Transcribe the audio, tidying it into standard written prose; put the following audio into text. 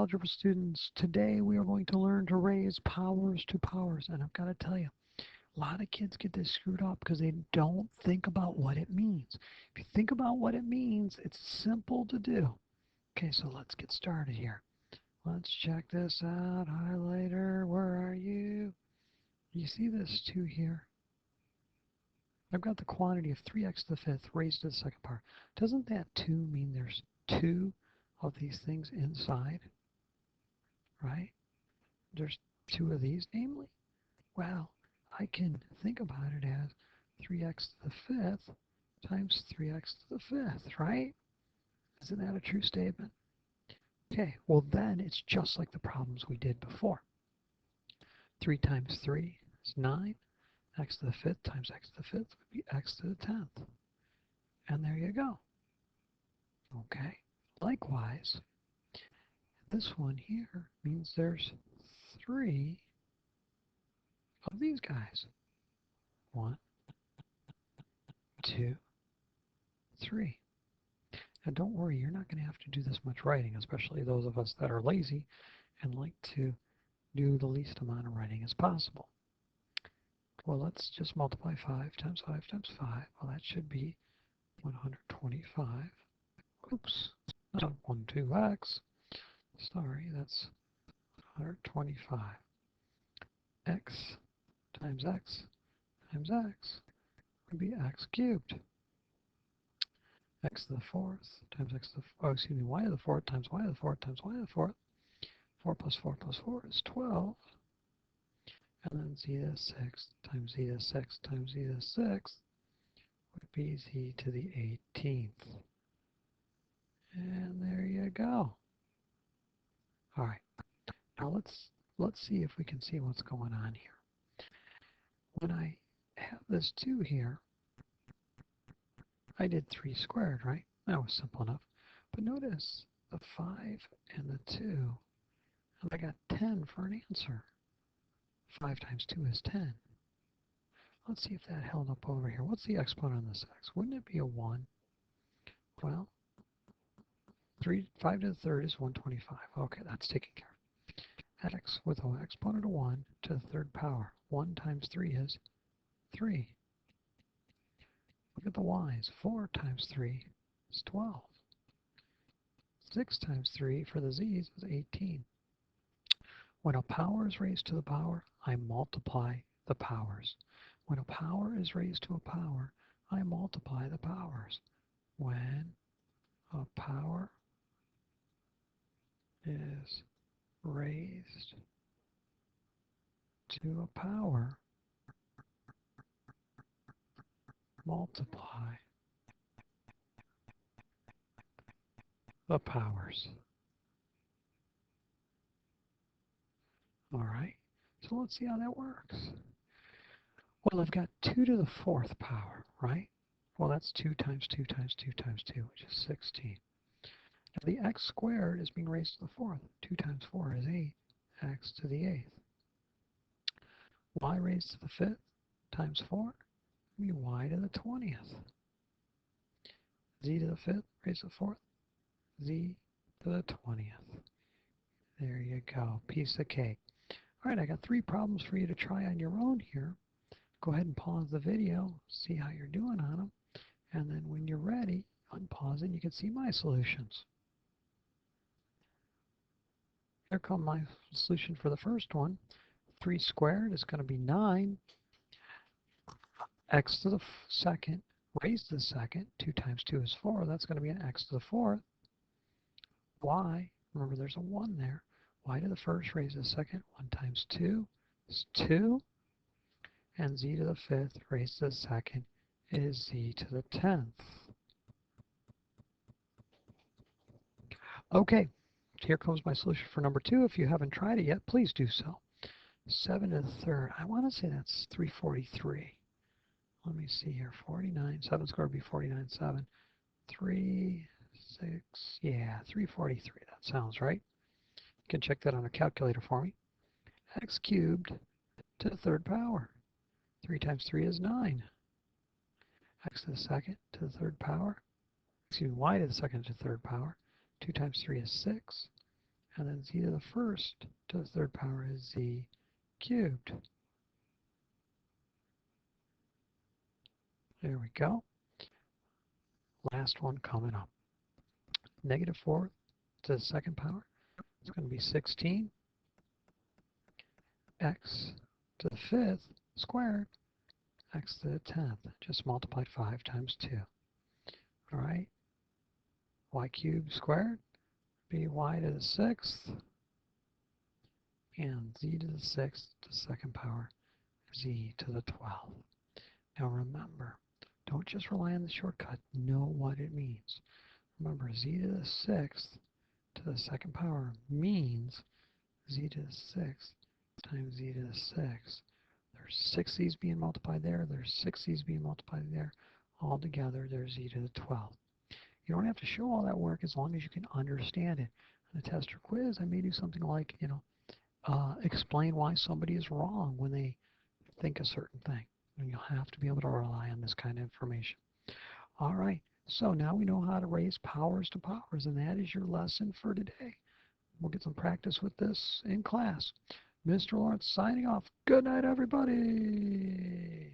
algebra students. Today we are going to learn to raise powers to powers. And I've got to tell you, a lot of kids get this screwed up because they don't think about what it means. If you think about what it means, it's simple to do. Okay, so let's get started here. Let's check this out. Highlighter, where are you? You see this 2 here? I've got the quantity of 3x to the fifth raised to the second power. Doesn't that 2 mean there's 2 of these things inside? Right? There's 2 of these, namely. Well, I can think about it as 3x to the fifth times 3x to the fifth, right? Isn't that a true statement? Okay, well then it's just like the problems we did before. 3 times 3 is 9. X to the fifth times x to the fifth would be x to the 10th. And there you go. Okay, likewise, this one here means there's 3 of these guys. 1, 2, 3. And don't worry, you're not going to have to do this much writing, especially those of us that are lazy and like to do the least amount of writing as possible. Well, let's just multiply 5 times 5 times 5. Well, that should be 125. Oops, not 12x. Sorry, that's 125. X times x times x would be x cubed. X to the fourth times x to the, y to the fourth times y to the fourth times y to the fourth. 4 plus 4 plus 4 is 12. And then z to the sixth times z to the sixth times z to the sixth would be z to the 18th. And there you go. All right. Now let's see if we can see what's going on here. When I have this 2 here, I did 3 squared, right? That was simple enough. But notice the 5 and the 2, and I got 10 for an answer. 5 times 2 is 10. Let's see if that held up over here. What's the exponent on this x? Wouldn't it be a 1? Well, 5 to the third is 125. Okay, that's taken care of. X with an exponent of 1 to the third power. 1 times 3 is 3. Look at the y's. 4 times 3 is 12. 6 times 3 for the z's is 18. When a power is raised to the power, I multiply the powers. When a power is raised to a power, I multiply the powers. When a power is raised to a power, multiply the powers. All right, so let's see how that works. Well, I've got 2 to the fourth power, right? Well, that's 2 times 2 times 2 times 2, which is 16. Now, the x squared is being raised to the fourth. 2 times 4 is 8, x to the 8th. Y raised to the fifth times 4 would be y to the 20th. Z to the fifth raised to the fourth, z to the 20th. There you go, piece of cake. All right, I got 3 problems for you to try on your own here. Go ahead and pause the video, see how you're doing on them, and then when you're ready, unpause and you can see my solutions. Here comes my solution for the first one. 3 squared is going to be 9. X to the second raised to the second. 2 times 2 is 4. That's going to be an x to the fourth. Y, remember there's a 1 there. Y to the first raised to the second. 1 times 2 is 2. And z to the fifth raised to the second is z to the 10th. Okay, here comes my solution for number 2. If you haven't tried it yet, please do so. 7 to the third. I want to say that's 343. Let me see here. 49. 7 squared would be 49. 7. 3, 6. Yeah, 343. That sounds right. You can check that on a calculator for me. X cubed to the third power. 3 times 3 is 9. X to the second to the third power. Excuse me, y to the second to the third power. 2 times 3 is 6. And then z to the first to the third power is z cubed. There we go. Last one coming up. Negative 4 to the second power is going to be 16. X to the fifth squared, x to the 10th. Just multiplied 5 times 2. All right. Y cubed squared be y to the 6th. And z to the 6th to the second power, z to the 12th. Now remember, don't just rely on the shortcut. Know what it means. Remember, z to the 6th to the second power means z to the 6th times z to the 6th. There's 6 z's being multiplied there. There's 6 z's being multiplied there. All together, there's z to the 12th. You don't have to show all that work as long as you can understand it. In a test or quiz, I may do something like, explain why somebody is wrong when they think a certain thing. And you'll have to be able to rely on this kind of information. All right, so now we know how to raise powers to powers, and that is your lesson for today. We'll get some practice with this in class. Mr. Lawrence signing off. Good night, everybody.